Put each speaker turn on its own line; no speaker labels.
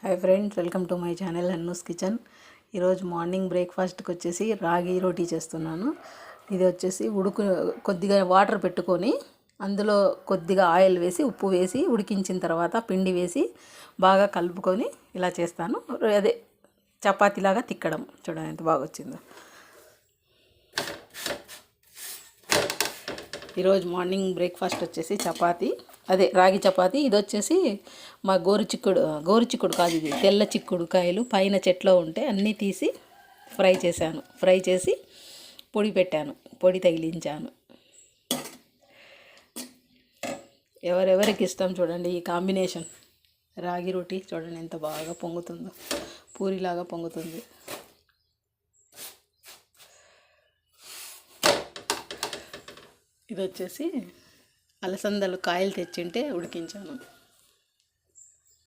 Hi friends, welcome to my channel Hannu's kitchen. ఈరోజు morning బ్రేక్ఫాస్ట్కి వచ్చేసి రాగి రోటీ చేస్తున్నాను. ఇది వచ్చేసి కొద్దిగా వాటర్ పెట్టుకొని అందులో కొద్దిగా ఆయిల్ వేసి ఉప్పు వేసి ఉడికించిన తర్వాత పిండి వేసి బాగా కలుపుకొని ఇలా చేస్తాను. అదే చపాతీలాగా తిక్కడం. చూడండి ఎంత బాగా వచ్చిందో. ఈరోజు మార్నింగ్ బ్రేక్ఫాస్ట్ వచ్చేసి చపాతీ, అదే రాగి చపాతీ. ఇది వచ్చేసి మా గోరు చిక్కుడు కాదు, ఇది తెల్ల చిక్కుడుకాయలు పైన చెట్లో ఉంటే అన్నీ తీసి ఫ్రై చేశాను. ఫ్రై చేసి పొడి పెట్టాను, పొడి తగిలించాను. ఎవరెవరికి ఇష్టం చూడండి ఈ కాంబినేషన్. రాగి రోటీ చూడండి ఎంత బాగా పొంగుతుందో, పూరిలాగా పొంగుతుంది. ఇది వచ్చేసి అలసందలు కాయలు తెచ్చింటే ఉడికించాను.